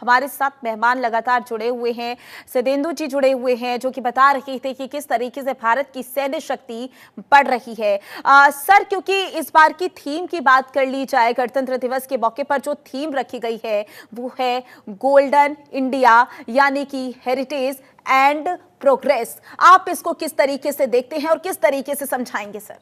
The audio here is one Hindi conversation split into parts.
हमारे साथ मेहमान लगातार जुड़े हुए हैं, सदेंदु जी जुड़े हुए हैं, जो कि बता रहे थे कि किस तरीके से भारत की सैन्य शक्ति बढ़ रही है। सर, क्योंकि इस बार की थीम की बात कर ली जाए, गणतंत्र दिवस के मौके पर जो थीम रखी गई है वो है गोल्डन इंडिया, यानी कि हेरिटेज एंड प्रोग्रेस। आप इसको किस तरीके से देखते हैं और किस तरीके से समझाएंगे सर?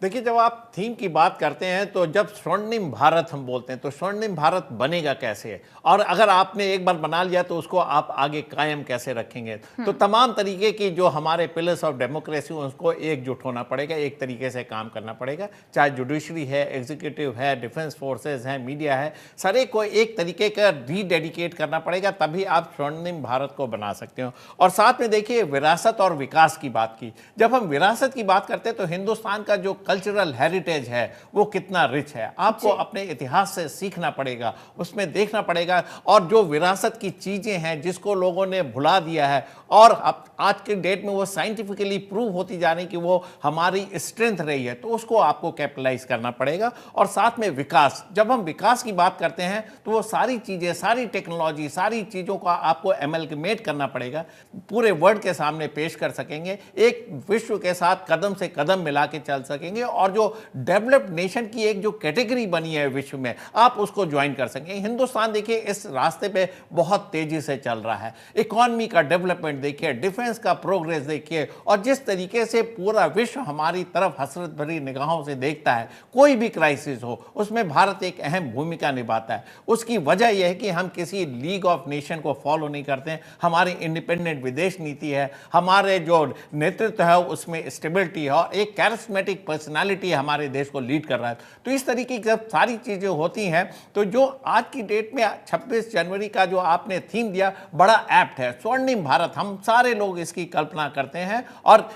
देखिए, जब आप थीम की बात करते हैं तो जब स्वर्णिम भारत हम बोलते हैं तो स्वर्णिम भारत बनेगा कैसे, और अगर आपने एक बार बना लिया तो उसको आप आगे कायम कैसे रखेंगे। तो तमाम तरीके की जो हमारे पिलर्स ऑफ डेमोक्रेसी उसको एकजुट होना पड़ेगा, एक तरीके से काम करना पड़ेगा, चाहे जुडिशरी है, एग्जीक्यूटिव है, डिफेंस फोर्सेज है, मीडिया है, सारे को एक तरीके का रीडेडिकेट करना पड़ेगा, तभी आप स्वर्णिम भारत को बना सकते हो। और साथ में देखिए, विरासत और विकास की बात की, जब हम विरासत की बात करते हैं तो हिंदुस्तान का जो कल्चरल हेरिटेज है वो कितना रिच है, आपको अपने इतिहास से सीखना पड़ेगा, उसमें देखना पड़ेगा। और जो विरासत की चीजें हैं जिसको लोगों ने भुला दिया है और अब आज के डेट में वो साइंटिफिकली प्रूव होती जा रही कि वो हमारी स्ट्रेंथ रही है, तो उसको आपको कैपिटलाइज करना पड़ेगा। और साथ में विकास, जब हम विकास की बात करते हैं तो वो सारी चीजें, सारी टेक्नोलॉजी, सारी चीजों का आपको एमलगमेट करना पड़ेगा, पूरे वर्ल्ड के सामने पेश कर सकेंगे, एक विश्व के साथ कदम से कदम मिला के चल सकेंगे। और जो डेवलप्ड नेशन की एक जो कैटेगरी बनी है विश्व में, आप उसको ज्वाइन कर सकेंगे। हिंदुस्तान देखिए इस रास्ते पे बहुत तेजी से चल रहा है, इकोनॉमी का डेवलपमेंट देखिए, डिफेंस का प्रोग्रेस देखिए, और जिस तरीके से पूरा विश्व हमारी तरफ हसरत भरी निगाहों से देखता है, कोई भी क्राइसिस हो उसमें भारत एक अहम भूमिका निभाता है। उसकी वजह यह है कि हम किसी लीग ऑफ नेशन को फॉलो नहीं करते हैं, हमारी इंडिपेंडेंट विदेश नीति है, हमारे जो नेतृत्व है उसमें स्टेबिलिटी है, और एक कैरिस्मेटिक पर्सनालिटी हमारे देश को लीड कर रहा है। तो इस तरीके की जब सारी चीजें होती हैं तो जो आज की डेट में 26 जनवरी का जो आपने थीम दिया बड़ा एप्ट है, स्वर्णिम भारत, हम सारे लोग इसकी कल्पना करते हैं और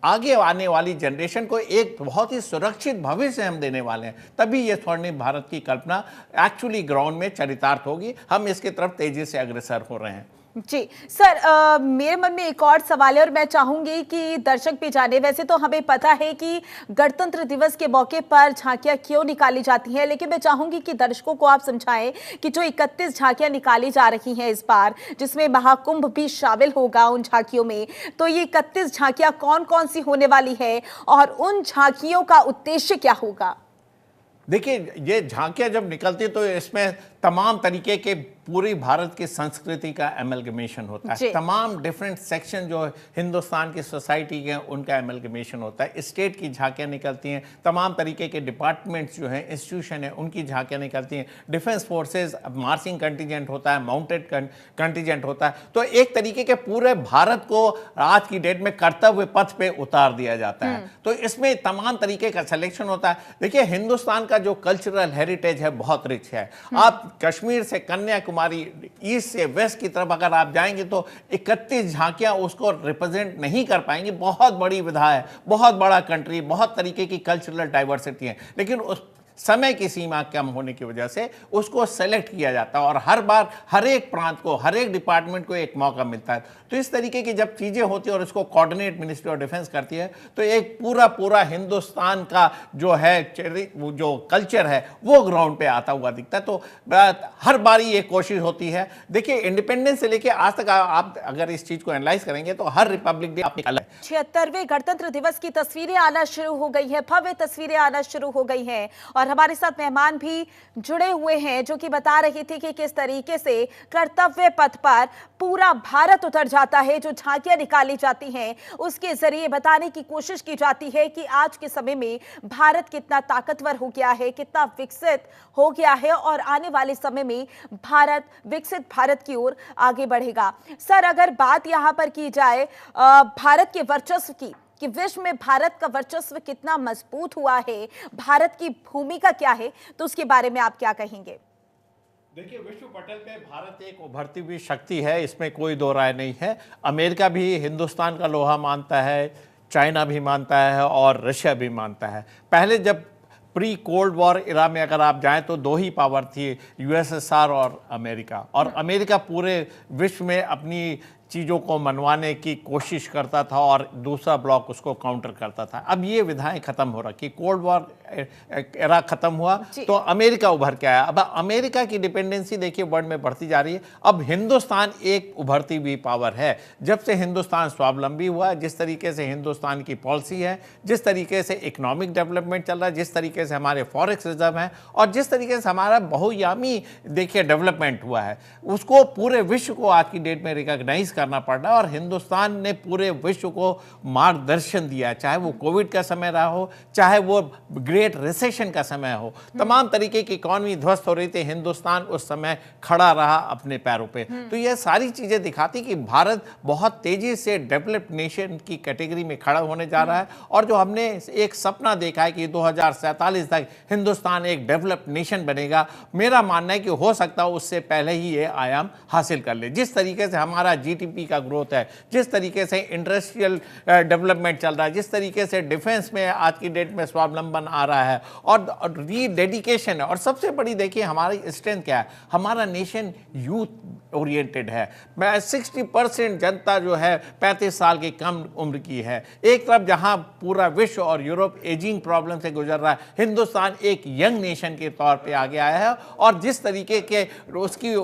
आगे आने वाली जनरेशन को एक बहुत ही सुरक्षित भविष्य हम देने वाले हैं, तभी ये स्वर्णिम भारत की कल्पना एक्चुअली ग्राउंड में चरितार्थ होगी। हम इसकी तरफ तेजी से अग्रसर हो रहे हैं। जी सर, मेरे मन में एक और सवाल है और मैं चाहूंगी कि दर्शक भी जाने। वैसे तो हमें पता है कि गणतंत्र दिवस के मौके पर झांकियां क्यों निकाली जाती हैं, लेकिन मैं चाहूंगी कि दर्शकों को आप समझाएं कि जो 31 झांकियां निकाली जा रही हैं इस बार, जिसमें महाकुंभ भी शामिल होगा उन झांकियों में, तो ये 31 झांकियां कौन कौन सी होने वाली है और उन झांकियों का उद्देश्य क्या होगा? देखिए, ये झांकियां जब निकलती तो इसमें तमाम तरीके के पूरी भारत की संस्कृति का एमलगमेशन होता है, तमाम डिफरेंट सेक्शन जो हिंदुस्तान की सोसाइटी के उनका एमलगमेशन होता है। स्टेट की झांकियां निकलती हैं, तमाम तरीके के डिपार्टमेंट्स जो हैं, इंस्टीट्यूशन है, उनकी झांकियां निकलती हैं, डिफेंस फोर्सेस मार्चिंग कंटिजेंट होता है, माउंटेड कंटिजेंट होता है। तो एक तरीके के पूरे भारत को आज की डेट में कर्तव्य पथ पे उतार दिया जाता है। तो इसमें तमाम तरीके का सिलेक्शन होता है। देखिए, हिंदुस्तान का जो कल्चरल हेरिटेज है बहुत रिच है। आप कश्मीर से कन्याकुमारी, ईस्ट से वेस्ट की तरफ अगर आप जाएंगे तो 31 झांकियां उसको रिप्रेजेंट नहीं कर पाएंगी। बहुत बड़ी विधा है, बहुत बड़ा कंट्री, बहुत तरीके की कल्चरल डाइवर्सिटी है, लेकिन उस समय की सीमा कम होने की वजह से उसको सेलेक्ट किया जाता है और हर बार हर एक प्रांत को, हर एक डिपार्टमेंट को एक मौका मिलता है। तो इस तरीके की जब चीजें होती है और इसको कोऑर्डिनेट मिनिस्ट्री ऑफ डिफेंस करती है तो एक पूरा हिंदुस्तान का जो है जो कल्चर है वो ग्राउंड पे आता हुआ दिखता है। तो हर बारी ये कोशिश होती है। देखिए, इंडिपेंडेंस से लेके आज तक आप अगर इस चीज को एनालाइज करेंगे तो हर रिपब्लिक डे अपनी अलग। 76वें गणतंत्र दिवस की तस्वीरें आना शुरू हो गई है, भव्य तस्वीरें आना शुरू हो गई हैं और हमारे साथ मेहमान भी जुड़े हुए हैं जो कि बता रहे थे कि किस तरीके से कर्तव्य पथ पर पूरा भारत उतर जाता है। जो झांकियां निकाली जाती हैं उसके जरिए बताने की कोशिश की जाती है कि आज के समय में भारत कितना ताकतवर हो गया है, कितना विकसित हो गया है और आने वाले समय में भारत विकसित भारत की ओर आगे बढ़ेगा। सर, अगर बात यहां पर की जाए भारत के वर्चस्व की, कि विश्व में भारत का वर्चस्व कितना मजबूत हुआ है, भारत की भूमिका क्या है, तो उसके बारे में आप क्या कहेंगे? देखिए, विश्व पटल पे भारत एक उभरती हुई शक्ति है, इसमें कोई दो राय नहीं है। अमेरिका भी हिंदुस्तान का लोहा मानता है, चाइना भी मानता है और रशिया भी मानता है। पहले जब प्री कोल्ड वॉर इरा में अगर आप जाएं तो दो ही पावर थी, यूएसएसआर और अमेरिका। और अमेरिका पूरे विश्व में अपनी चीज़ों को मनवाने की कोशिश करता था और दूसरा ब्लॉक उसको काउंटर करता था। अब ये विधाएं खत्म हो रखी, कोल्ड वॉर एरा खत्म हुआ तो अमेरिका उभर के आया। अब अमेरिका की डिपेंडेंसी देखिए वर्ल्ड में बढ़ती जा रही है। अब हिंदुस्तान एक उभरती हुई पावर है। जब से हिंदुस्तान स्वावलंबी हुआ, जिस तरीके से हिंदुस्तान की पॉलिसी है, जिस तरीके से इकोनॉमिक डेवलपमेंट चल रहा है, जिस तरीके से हमारे फॉरेक्स रिजर्व हैं और जिस तरीके से हमारा बहुआयामी देखिए डेवलपमेंट हुआ है, उसको पूरे विश्व को आज की डेट में रिकॉग्नाइज करना पड़ रहा है। और हिंदुस्तान ने पूरे विश्व को मार्गदर्शन दिया, चाहे वो कोविड का समय रहा हो, चाहे वो ग्रेट रिसेशन का समय हो, तमाम तरीके की इकोनॉमी ध्वस्त हो रही थी, हिंदुस्तान उस समय खड़ा रहा अपने पैरों पे। तो ये सारी चीजें दिखाती कि भारत बहुत तेजी से डेवलप्ड नेशन की कैटेगरी में खड़ा होने जा रहा है। और जो हमने एक सपना देखा है कि 2047 तक हिंदुस्तान एक डेवलप्ड नेशन बनेगा, मेरा मानना है कि हो सकता है उससे पहले ही ये आयाम हासिल कर ले। जिस तरीके से हमारा जीडीपी का ग्रोथ है, जिस तरीके से इंडस्ट्रियल डेवलपमेंट चल रहा है, जिस तरीके से डिफेंस में आज की डेट में स्वावलंबन आ रहा है और रीडेडिकेशन है। और सबसे बड़ी देखिए हमारी स्ट्रेंथ क्या है, हमारा नेशन यूथ ओरिएंटेड है। 60% जनता जो है 35 साल की कम उम्र की है। एक तरफ जहां पूरा विश्व और यूरोप एजिंग प्रॉब्लम से गुजर रहा है, हिंदुस्तान एक यंग नेशन के तौर पे आगे आया है। और जिस तरीके के उसकी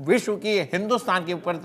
विश्व की हिंदुस्तान के ऊपर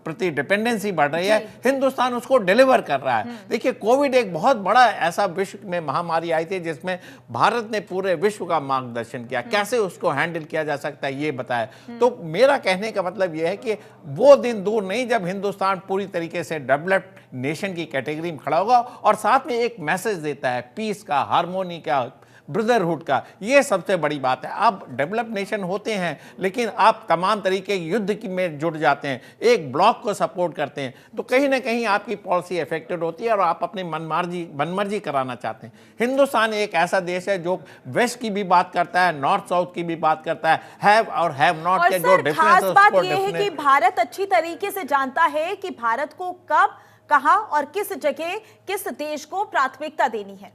प्रति डिपेंडेंसी बढ़ रही है, हिंदुस्तान उसको डिलीवर कर रहा है। देखिए कोविड एक बहुत बड़ा ऐसा विश्व में महामारी आई थी जिसमें भारत ने पूरे विश्व का मार्गदर्शन किया, कैसे उसको हैंडल किया जा सकता है ये बताया। तो मेरा कहने का मतलब यह है कि वो दिन दूर नहीं जब हिंदुस्तान पूरी तरीके से डेवलप्ड नेशन की कैटेगरी में खड़ा होगा और साथ में एक मैसेज देता है पीस का, हार्मोनी का, ब्रदरहुड का। ये सबसे बड़ी बात है। आप डेवलप नेशन होते हैं लेकिन आप तमाम तरीके के युद्ध की में जुड़ जाते हैं, एक ब्लॉक को सपोर्ट करते हैं, तो कहीं ना कहीं आपकी पॉलिसी अफेक्टेड होती है और आप अपनी मनमर्जी कराना चाहते हैं। हिंदुस्तान एक ऐसा देश है जो वेस्ट की भी बात करता है, नॉर्थ साउथ की भी बात करता है, हैव और हैव नॉट के जो खास बात यह है कि भारत अच्छी तरीके से जानता है कि भारत को कब, कहां और किस जगह किस देश को प्राथमिकता देनी है।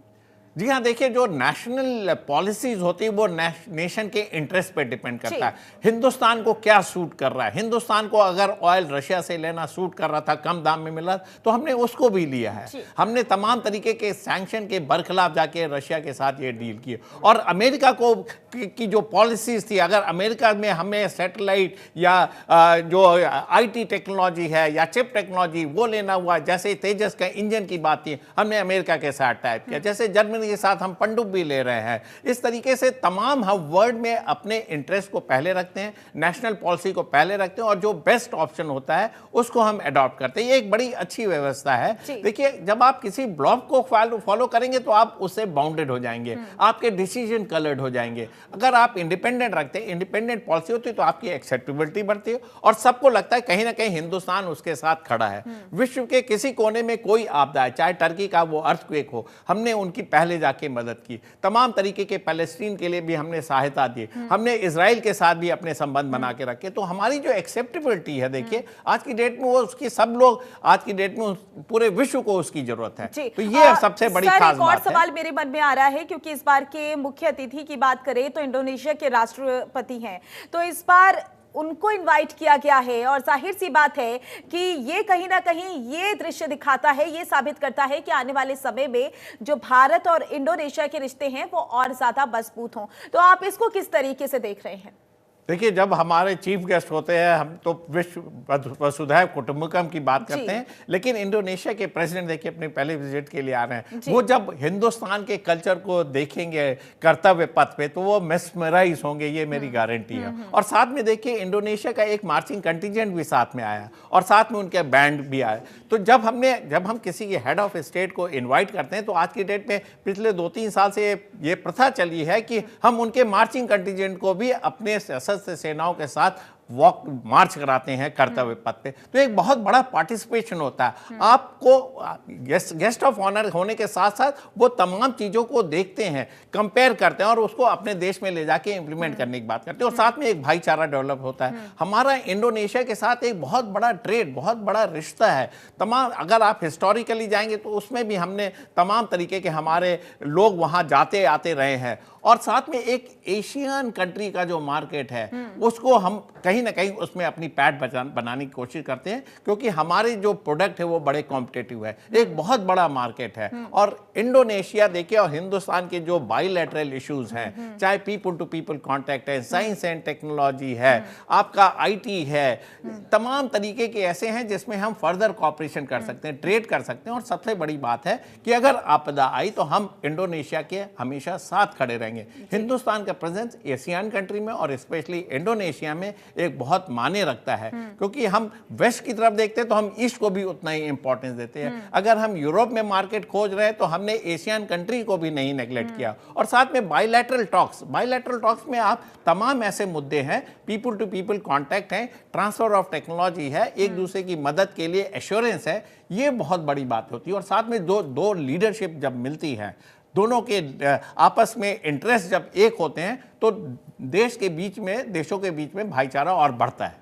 जी हाँ, देखिए जो नेशनल पॉलिसीज होती है वो नेशन के इंटरेस्ट पे डिपेंड करता है। हिंदुस्तान को क्या सूट कर रहा है, हिंदुस्तान को अगर ऑयल रशिया से लेना सूट कर रहा था, कम दाम में मिला, तो हमने उसको भी लिया है। हमने तमाम तरीके के सैंक्शन के बरखिलाफ जाके रशिया के साथ ये डील की। और अमेरिका को की जो पॉलिसीज थी, अगर अमेरिका में हमें सैटेलाइट या जो IT टेक्नोलॉजी है या चिप टेक्नोलॉजी वो लेना हुआ, जैसे तेजस का इंजन की बात थी, हमने अमेरिका के साथ टाइप किया। जैसे जर्मनी के साथ हम पनडुब्बी ले रहे हैं। इस तरीके से तमाम हम वर्ल्ड में अपने इंटरेस्ट को पहले रखते हैं, नेशनल पॉलिसी को पहले रखते हैं और जो बेस्ट ऑप्शन होता है उसको हम अडॉप्ट करते हैं। ये एक बड़ी अच्छी व्यवस्था है। देखिए जब आप किसी ब्लॉक को फॉलो करेंगे तो आप उससे बाउंडेड हो जाएंगे, आपके डिसीजन कलर्ड हो जाएंगे। अगर आप इंडिपेंडेंट रखते हैं, इंडिपेंडेंट पॉलिसी होती है, तो आपकी एक्सेप्टेबिलिटी बढ़ती है और सबको लगता है कहीं ना कहीं हिंदुस्तान उसके साथ खड़ा है। विश्व के किसी कोने में कोई आपदा है, चाहे टर्की का वो अर्थक्वेक हो, हमने उनकी पहले जाके मदद की। तमाम तरीके के पैलेस्टीन के लिए भी हमने सहायता दी, हमने इजराइल के साथ भी अपने संबंध बना के रखे। तो हमारी जो एक्सेप्टेबिलिटी है, देखिए आज की डेट में वो उसकी सब लोग आज की डेट में पूरे विश्व को उसकी जरूरत है। तो ये सबसे बड़ी खास बात है। सवाल मेरे मन में आ रहा है क्योंकि इस बार के मुख्य अतिथि की बात करें तो इंडोनेशिया के राष्ट्रपति हैं, तो इस बार उनको इनवाइट किया गया है और जाहिर सी बात है कि ये कहीं ना कहीं ये दृश्य दिखाता है, ये साबित करता है कि आने वाले समय में जो भारत और इंडोनेशिया के रिश्ते हैं वो और ज्यादा मजबूत हों। तो आप इसको किस तरीके से देख रहे हैं? देखिए जब हमारे चीफ गेस्ट होते हैं हम तो विश्व वसुधैव कुटुंबकम की बात करते हैं, लेकिन इंडोनेशिया के प्रेसिडेंट देखिए अपने पहले विजिट के लिए आ रहे हैं, वो जब हिंदुस्तान के कल्चर को देखेंगे कर्तव्य पथ पे तो वो मेस्मराइज होंगे, ये मेरी गारंटी है। और साथ में देखिए इंडोनेशिया का एक मार्चिंग कंटिजेंट भी साथ में आया और साथ में उनके बैंड भी आए। तो जब हम किसी के हेड ऑफ स्टेट को इन्वाइट करते हैं तो आज की डेट में पिछले 2-3 साल से ये प्रथा चली है कि हम उनके मार्चिंग कंटिजेंट को भी अपने सशस्त्र सेनाओं के साथ वॉक मार्च कराते हैं कर्तव्य पथ पे। तो एक बहुत बड़ा पार्टिसिपेशन होता है। आपको गेस्ट ऑफ ऑनर होने के साथ साथ वो तमाम चीज़ों को देखते हैं, कंपेयर करते हैं और उसको अपने देश में ले जाके इंप्लीमेंट करने की बात करते हैं और साथ में एक भाईचारा डेवलप होता है। हमारा इंडोनेशिया के साथ एक बहुत बड़ा ट्रेड, बहुत बड़ा रिश्ता है। तमाम अगर आप हिस्टोरिकली जाएंगे तो उसमें भी हमने तमाम तरीके के हमारे लोग वहाँ जाते आते रहे हैं और साथ में एक एशियन कंट्री का जो मार्केट है उसको हम कहीं ना कहीं उसमें अपनी पैठ बनाने की कोशिश करते हैं, क्योंकि हमारे जो प्रोडक्ट है वो बड़े कॉम्पिटिटिव है, एक बहुत बड़ा मार्केट है। और इंडोनेशिया देखिए और हिंदुस्तान के जो बाइलैटरल इश्यूज हैं, चाहे पीपल टू पीपल कांटेक्ट है, साइंस एंड टेक्नोलॉजी है, आपका आईटी है, तमाम तरीके के ऐसे हैं जिसमें हम फर्दर कॉपरेशन कर सकते हैं, ट्रेड कर सकते हैं। और सबसे बड़ी बात है कि अगर आपदा आई तो हम इंडोनेशिया के हमेशा साथ खड़े रहेंगे। हिंदुस्तान का प्रेजेंस एशियन कंट्री में और स्पेशली इंडोनेशिया में एक बहुत मायने रखता है, क्योंकि हम वेस्ट की तरफ देखते हैं तो हम ईस्ट को भी उतना ही इंपॉर्टेंस देते हैं। अगर हम यूरोप में मार्केट खोज रहे हैं तो हमने एशियन कंट्री को भी नहीं नेग्लेक्ट किया। और साथ में बायलैटरल टॉक्स में आप तमाम ऐसे मुद्दे हैं, पीपल टू पीपल कांटेक्ट है, ट्रांसफर ऑफ टेक्नोलॉजी है, एक दूसरे की मदद के लिए एश्योरेंस है, ये बहुत बड़ी बात होती है। और साथ में दो लीडरशिप जब मिलती है, दोनों के आपस में इंटरेस्ट जब एक होते हैं तो देशों के बीच में भाईचारा और बढ़ता है।